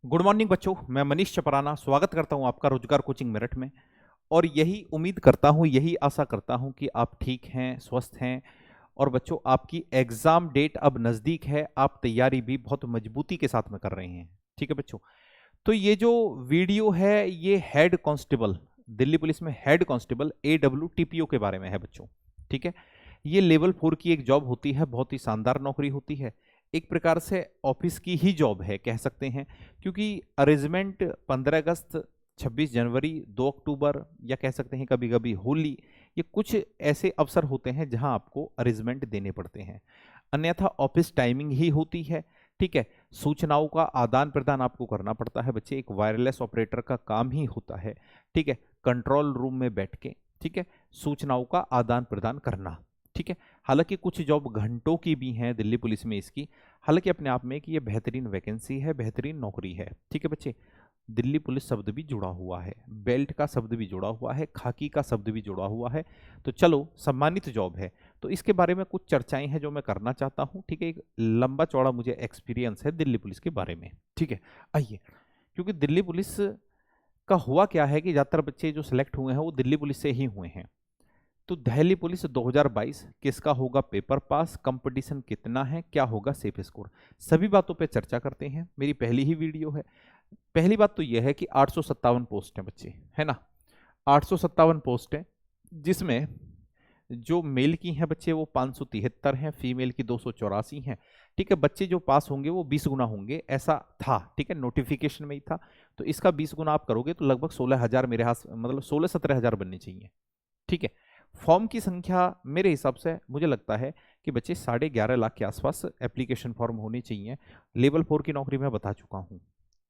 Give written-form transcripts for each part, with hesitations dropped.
Good morning बच्चों, मैं मनीष चपराना स्वागत करता हूं आपका रोजगार कोचिंग मेरठ में। और यही उम्मीद करता हूं, यही आशा करता हूं कि आप ठीक हैं, स्वस्थ हैं। और बच्चों, आपकी एग्जाम डेट अब नज़दीक है, आप तैयारी भी बहुत मजबूती के साथ में कर रहे हैं। ठीक है बच्चों, तो ये जो वीडियो है ये हेड कांस्टेबल, दिल्ली पुलिस में हेड कांस्टेबल AWTPO के बारे में है बच्चों। ठीक है, ये लेवल 4 की एक जॉब होती है, बहुत ही शानदार नौकरी होती है, एक प्रकार से ऑफिस की ही जॉब है कह सकते हैं। क्योंकि अरेंजमेंट 15 अगस्त, 26 जनवरी, 2 अक्टूबर, या कह सकते हैं कभी कभी होली, ये कुछ ऐसे अवसर होते हैं जहां आपको अरेंजमेंट देने पड़ते हैं, अन्यथा ऑफिस टाइमिंग ही होती है। ठीक है, सूचनाओं का आदान प्रदान आपको करना पड़ता है बच्चे, एक वायरलेस ऑपरेटर का काम ही होता है। ठीक है, कंट्रोल रूम में बैठ के, ठीक है, सूचनाओं का आदान प्रदान करना। ठीक है, हालांकि कुछ जॉब घंटों की भी हैं दिल्ली पुलिस में इसकी, हालांकि अपने आप में एक ये बेहतरीन वैकेंसी है, बेहतरीन नौकरी है। ठीक है बच्चे, दिल्ली पुलिस शब्द भी जुड़ा हुआ है, बेल्ट का शब्द भी जुड़ा हुआ है, खाकी का शब्द भी जुड़ा हुआ है। तो चलो, सम्मानित जॉब है, तो इसके बारे में कुछ चर्चाएं हैं जो मैं करना चाहता हूं। ठीक है, एक लंबा चौड़ा मुझे एक्सपीरियंस है दिल्ली पुलिस के बारे में। ठीक है, आइए, क्योंकि दिल्ली पुलिस का हुआ क्या है कि ज्यादातर बच्चे जो सिलेक्ट हुए हैं वो दिल्ली पुलिस से ही हुए हैं। तो दिल्ली पुलिस 2022 किसका होगा पेपर पास, कंपटीशन कितना है, क्या होगा सेफ स्कोर, सभी बातों पे चर्चा करते हैं। मेरी पहली ही वीडियो है। पहली बात तो यह है कि 857 पोस्ट हैं बच्चे, है ना, 857 पोस्ट हैं, जिसमें जो मेल की हैं बच्चे वो 573 हैं, फीमेल की 284 हैं। ठीक है, बच्चे जो पास होंगे वो 20 गुना होंगे, ऐसा था। ठीक है, नोटिफिकेशन में ही था। तो इसका 20 गुना आप करोगे तो लगभग 16,000 मेरे हाथ, मतलब 16-17 हज़ार बनने चाहिए। ठीक है, फॉर्म की संख्या मेरे हिसाब से मुझे लगता है कि बच्चे 11.5 लाख के आसपास एप्लीकेशन फॉर्म होने चाहिए। लेवल 4 की नौकरी मैं बता चुका हूँ।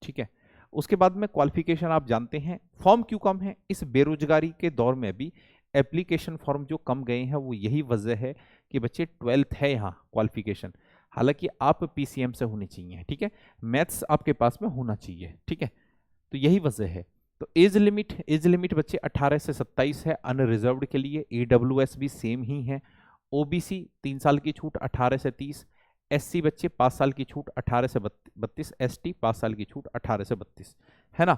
ठीक है, उसके बाद में क्वालिफिकेशन आप जानते हैं। फॉर्म क्यों कम है इस बेरोजगारी के दौर में, भी एप्लीकेशन फॉर्म जो कम गए हैं वो यही वजह है कि बच्चे 12th है यहाँ क्वालिफिकेशन, हालांकि आप PCM से होनी चाहिए। ठीक है, मैथ्स आपके पास में होना चाहिए। ठीक है, तो यही वजह है। तो एज लिमिट बच्चे 18 से 27 है अनरिजर्व्ड के लिए। AWS भी सेम ही है। OBC 3 साल की छूट 18 से 30, SC बच्चे 5 साल की छूट 18 से 32, ST 5 साल की छूट 18 से 32, है ना।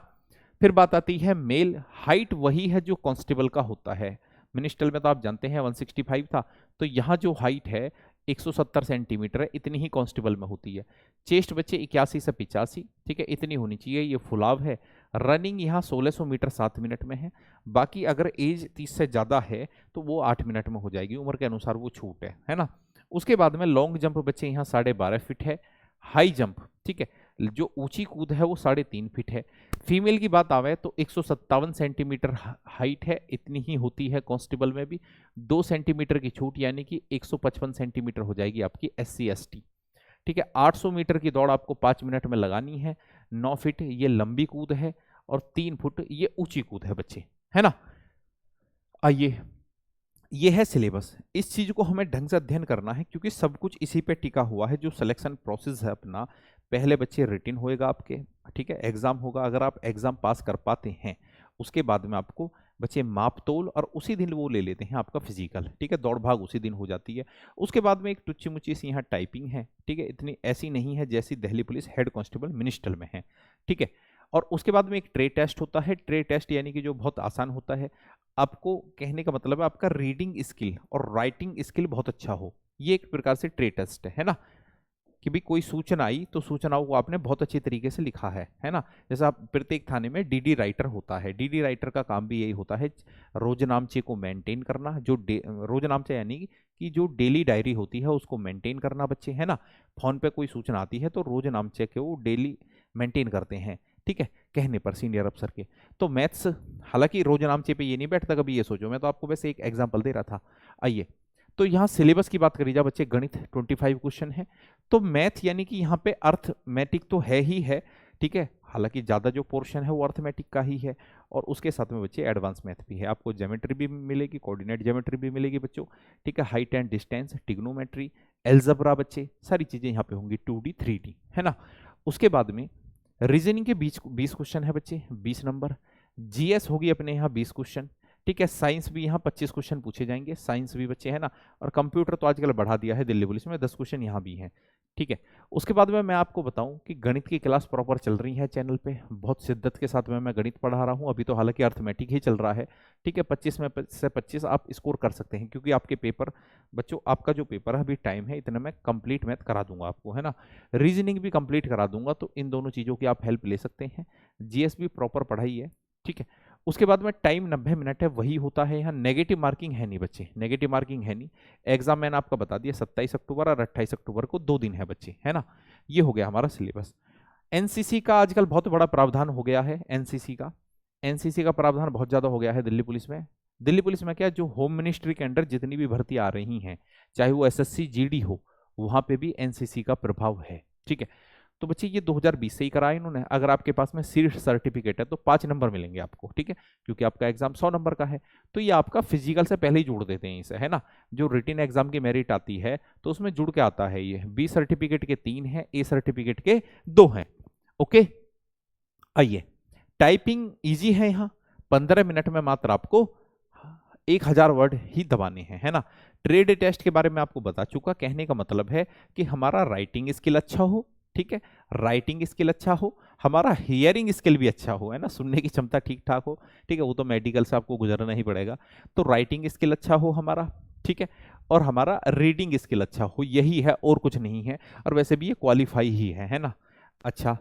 फिर बात आती है मेल, हाइट वही है जो कांस्टेबल का होता है। मिनिस्ट्रियल में तो आप जानते हैं 165 था, तो यहाँ जो हाइट है 170 सेंटीमीटर है, इतनी ही कांस्टेबल में होती है। चेस्ट बच्चे 81 से 85, ठीक है, इतनी होनी चाहिए, ये फुलाव है। रनिंग यहाँ 1600 मीटर 7 मिनट में है। बाकी अगर एज 30 से ज़्यादा है तो वो 8 मिनट में हो जाएगी, उम्र के अनुसार वो छूट है ना। उसके बाद में लॉन्ग जंप बच्चे यहाँ 12.5 फीट है। हाई जंप, ठीक है, जो ऊंची कूद है वो 3.5 फीट है। फीमेल की बात आवे तो 157 सेंटीमीटर हाइट है, इतनी ही होती है कांस्टेबल में भी। 2 सेंटीमीटर की छूट, यानी कि 155 सेंटीमीटर हो जाएगी आपकी SC ST। ठीक है, 800 मीटर की दौड़ आपको 5 मिनट में लगानी है। 9 फीट ये लंबी कूद है और 3 फुट ये ऊंची कूद है बच्चे, है ना। आइए, ये है सिलेबस, इस चीज को हमें ढंग से अध्ययन करना है क्योंकि सब कुछ इसी पे टिका हुआ है। जो सिलेक्शन प्रोसेस है अपना, पहले बच्चे रिटिन होएगा आपके, ठीक है, एग्जाम होगा। अगर आप एग्जाम पास कर पाते हैं उसके बाद में आपको बच्चे माप तोल, और उसी दिन वो ले लेते हैं आपका फिजिकल। ठीक है, दौड़ भाग उसी दिन हो जाती है। उसके बाद में एक टुच्ची मुच्ची सी यहाँ टाइपिंग है। ठीक है, इतनी ऐसी नहीं है जैसी Delhi police head constable ministerial में है। ठीक है, और उसके बाद में एक ट्रे टेस्ट होता है। ट्रे टेस्ट यानी कि जो बहुत आसान होता है। आपको कहने का मतलब है आपका रीडिंग स्किल और राइटिंग स्किल बहुत अच्छा हो, ये एक प्रकार से ट्रे टेस्ट है ना। कि भाई कोई सूचना आई तो सूचनाओं को आपने बहुत अच्छी तरीके से लिखा है ना। जैसे आप प्रत्येक थाने में DD राइटर होता है, DD राइटर का काम भी यही होता है, रोजनामचे को मेंटेन करना। जो रोजनामचा यानी कि जो डेली डायरी होती है उसको मेंटेन करना बच्चे, है ना। फोन पे कोई सूचना आती है तो रोजनामचे के वो डेली मेंटेन करते हैं, ठीक है, कहने पर सीनियर अफसर के। तो मैथ्स, हालांकि रोजनामचे पे ये नहीं बैठता, कभी ये सोचो, मैं तो आपको वैसे एक एग्जांपल दे रहा था। आइए, तो यहाँ सिलेबस की बात करी जाए बच्चे, गणित 25 क्वेश्चन है। तो मैथ यानी कि यहाँ पे अर्थमेटिक तो है ही है, ठीक है, हालांकि ज़्यादा जो पोर्शन है वो अर्थमेटिक का ही है। और उसके साथ में बच्चे एडवांस मैथ भी है, आपको ज्योमेट्री भी मिलेगी, कोऑर्डिनेट ज्योमेट्री भी मिलेगी बच्चों। ठीक है, height and distance, trigonometry, algebra बच्चे, सारी चीज़ें यहाँ पे होंगी, 2D 3D, है ना। उसके बाद में रीजनिंग के 20 क्वेश्चन है बच्चे, 20 नंबर। GS होगी अपने यहाँ 20 क्वेश्चन। ठीक है। साइंस भी यहाँ 25 क्वेश्चन पूछे जाएंगे, साइंस भी बच्चे है ना। और कंप्यूटर तो आजकल बढ़ा दिया है दिल्ली पुलिस में, 10 क्वेश्चन यहाँ भी हैं, ठीक है। उसके बाद में मैं आपको बताऊं कि गणित की क्लास प्रॉपर चल रही है चैनल पे, बहुत शिद्दत के साथ में मैं गणित पढ़ा रहा हूं। अभी तो हालांकि अर्थमेटिक ही चल रहा है, ठीक है। 25 में से 25 आप स्कोर कर सकते हैं, क्योंकि आपके पेपर बच्चों, आपका जो पेपर है अभी टाइम है इतने में कंप्लीट मैथ करा दूंगा आपको, है ना। रीजनिंग भी कंप्लीट करा दूंगा, तो इन दोनों चीज़ों की आप हेल्प ले सकते हैं। जीएस भी प्रॉपर पढ़ाई है, ठीक है। उसके बाद में टाइम 90 मिनट है, वही होता है यहाँ। नेगेटिव मार्किंग है नहीं बच्चे, नेगेटिव मार्किंग है नहीं। एग्जाम मैंने आपका बता दिया 27 अक्टूबर और 28 अक्टूबर को 2 दिन है बच्चे, है ना। ये हो गया हमारा सिलेबस। एनसीसी का आजकल बहुत बड़ा प्रावधान हो गया है, एनसीसी का प्रावधान बहुत ज्यादा हो गया है दिल्ली पुलिस में। दिल्ली पुलिस में क्या, जो होम मिनिस्ट्री के अंडर जितनी भी भर्ती आ रही हैं, चाहे वो एसएससी जीडी हो, वहां पे भी एनसीसी का प्रभाव है, ठीक है। तो बच्चे ये 2020 से ही कराया इन्होंने। अगर आपके पास में शीर्ष सर्टिफिकेट है तो 5 नंबर मिलेंगे आपको, ठीक है, क्योंकि आपका एग्जाम 100 नंबर का है। तो ये आपका फिजिकल से पहले ही जोड़ देते हैं इसे, है ना। जो रिटन एग्जाम की मेरिट आती है तो उसमें जुड़ के आता है ये। बी सर्टिफिकेट के 3 हैं, ए सर्टिफिकेट के 2 हैं, ओके। आइए, टाइपिंग इजी है यहाँ, 15 मिनट में मात्र आपको 1000 वर्ड ही दबाने हैं, है ना। ट्रेड टेस्ट के बारे में आपको बता चुका, कहने का मतलब है कि हमारा राइटिंग स्किल अच्छा हो, ठीक है, राइटिंग स्किल अच्छा हो, हमारा हियरिंग स्किल भी अच्छा हो, है ना, सुनने की क्षमता ठीक ठाक हो, ठीक है, वो तो मेडिकल से आपको गुजरना ही पड़ेगा। तो राइटिंग स्किल अच्छा हो हमारा, ठीक है, और हमारा रीडिंग स्किल अच्छा हो, यही है और कुछ नहीं है। और वैसे भी ये क्वालिफाई ही है ना। अच्छा,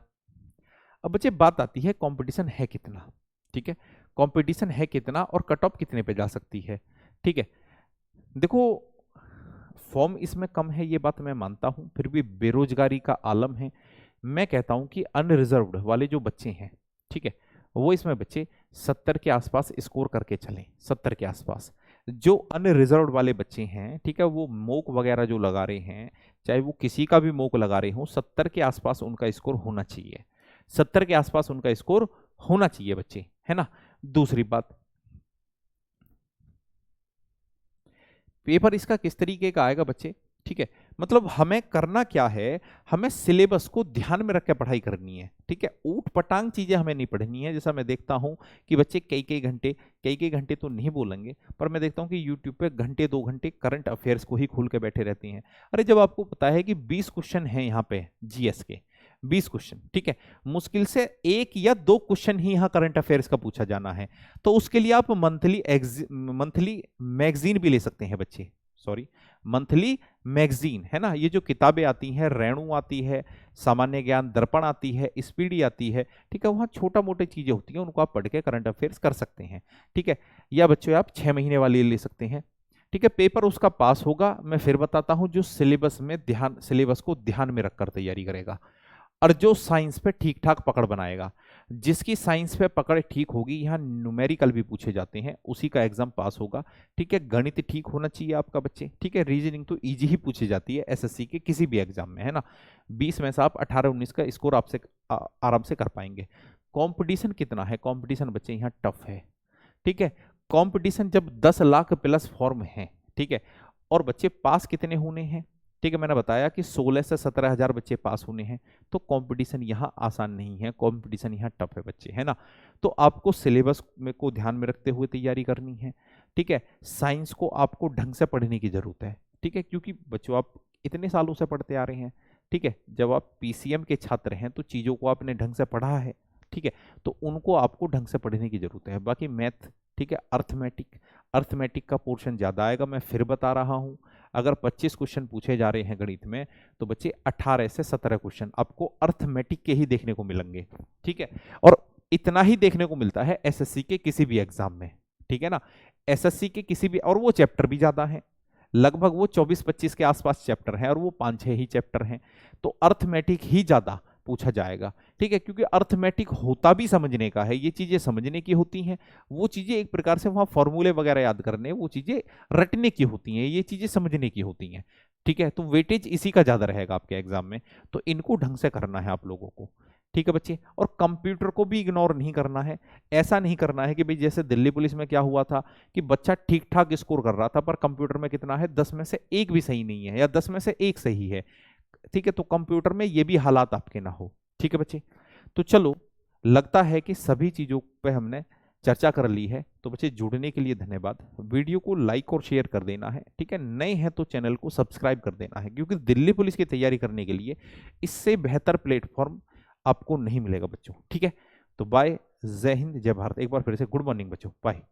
अब बच्चे बात आती है कंपटीशन है कितना, ठीक है, कंपटीशन है कितना और कट ऑफ कितने पे जा सकती है, ठीक है। देखो, फॉर्म इसमें कम है, ये बात मैं मानता हूं, फिर भी बेरोजगारी का आलम है। मैं कहता हूं कि अनरिजर्व्ड वाले जो बच्चे हैं, ठीक है, वो इसमें बच्चे 70 के आसपास स्कोर करके चलें, 70 के आसपास। जो अनरिजर्व्ड वाले बच्चे हैं, ठीक है, वो मोक वगैरह जो लगा रहे हैं, चाहे वो किसी का भी मोक लगा रहे हो, 70 के आसपास उनका स्कोर होना चाहिए, 70 के आसपास उनका स्कोर होना चाहिए बच्चे, है ना। दूसरी बात, पेपर इसका किस तरीके का आएगा बच्चे, ठीक है, मतलब हमें करना क्या है, हमें सिलेबस को ध्यान में रख के पढ़ाई करनी है, ठीक है। ऊट पटांग चीजें हमें नहीं पढ़नी है। जैसा मैं देखता हूं कि बच्चे कई कई घंटे तो नहीं बोलेंगे, पर मैं देखता हूं कि यूट्यूब पे घंटे 2 घंटे करंट अफेयर्स को ही खोल के बैठे रहते हैं। अरे जब आपको पता है कि 20 क्वेश्चन है यहाँ पे जीएस के, 20 क्वेश्चन, ठीक है, मुश्किल से 1 या 2 क्वेश्चन ही यहाँ करंट अफेयर्स का पूछा जाना है। तो उसके लिए आप मंथली मैगजीन भी ले सकते हैं बच्चे, सॉरी, मंथली मैगजीन, है ना। ये जो किताबें आती हैं, रेणु आती है, सामान्य ज्ञान दर्पण आती है, स्पीडी आती है, ठीक है, वहाँ छोटा मोटे चीजें होती हैं, उनको आप पढ़ के करंट अफेयर्स कर सकते हैं, ठीक है। या बच्चों आप 6 महीने वाली ले सकते हैं, ठीक है। पेपर उसका पास होगा, मैं फिर बताता हूं, जो सिलेबस को ध्यान में रखकर तैयारी करेगा, और जो साइंस पे ठीक ठाक पकड़ बनाएगा। जिसकी साइंस पे पकड़ ठीक होगी, यहाँ न्यूमेरिकल भी पूछे जाते हैं, उसी का एग्जाम पास होगा, ठीक है। गणित ठीक होना चाहिए आपका बच्चे, ठीक है। रीजनिंग तो इजी ही पूछी जाती है एसएससी के किसी भी एग्जाम में, है ना। 20 में से आप 18-19 का स्कोर आपसे आराम से कर पाएंगे। कंपटीशन कितना है, कंपटीशन बच्चे यहाँ टफ है, ठीक है। कंपटीशन जब 10 लाख प्लस फॉर्म है, ठीक है, और बच्चे पास कितने होने हैं, ठीक है, मैंने बताया कि 16 से 17 हजार बच्चे पास होने हैं। तो कंपटीशन यहाँ आसान नहीं है, कंपटीशन यहाँ टफ है बच्चे, है ना। तो आपको सिलेबस में को ध्यान में रखते हुए तैयारी करनी है, ठीक है। साइंस को आपको ढंग से पढ़ने की जरूरत है, ठीक है, क्योंकि बच्चों आप इतने सालों से पढ़ते आ रहे हैं, ठीक है। जब आप पीसीएम के छात्र हैं तो चीजों को आपने ढंग से पढ़ा है, ठीक है, तो उनको आपको ढंग से पढ़ने की जरूरत है। बाकी मैथ, ठीक है, अर्थमेटिक का पोर्शन ज्यादा आएगा, मैं फिर बता रहा हूं। अगर 25 क्वेश्चन पूछे जा रहे हैं गणित में, तो बच्चे 18 से 17 क्वेश्चन आपको अर्थमेटिक के ही देखने को मिलेंगे, ठीक है। और इतना ही देखने को मिलता है एसएससी के किसी भी एग्जाम में, ठीक है ना। एसएससी के किसी भी, और वो चैप्टर भी ज्यादा है, लगभग वो 24-25 के आसपास चैप्टर हैं, और वो 5-6 ही चैप्टर हैं। तो अर्थमेटिक ही ज्यादा पूछा जाएगा, ठीक है, क्योंकि अर्थमेटिक होता भी समझने का है, ये चीजें समझने की होती हैं। वो चीजें एक प्रकार से वहां फॉर्मूले वगैरह याद करने, वो चीजें रटने की होती हैं, ये चीजें समझने की होती हैं, ठीक है। तो वेटेज इसी का ज्यादा रहेगा आपके एग्जाम में, तो इनको ढंग से करना है आप लोगों को, ठीक है बच्चे। और कंप्यूटर को भी इग्नोर नहीं करना है। ऐसा नहीं करना है कि भाई जैसे दिल्ली पुलिस में क्या हुआ था कि बच्चा ठीक ठाक स्कोर कर रहा था, पर कंप्यूटर में कितना है, 10 में से 1 भी सही नहीं है, या 10 में से 1 सही है, ठीक है। तो कंप्यूटर में ये भी हालात आपके ना हो, ठीक है बच्चे। तो चलो, लगता है कि सभी चीजों पे हमने चर्चा कर ली है, तो बच्चे जुड़ने के लिए धन्यवाद। वीडियो को लाइक और शेयर कर देना है, ठीक है। नए हैं तो चैनल को सब्सक्राइब कर देना है, क्योंकि दिल्ली पुलिस की तैयारी करने के लिए इससे बेहतर प्लेटफॉर्म आपको नहीं मिलेगा बच्चों, ठीक है। तो बाय, जय हिंद, जय भारत। एक बार फिर से गुड मॉर्निंग बच्चों, बाय।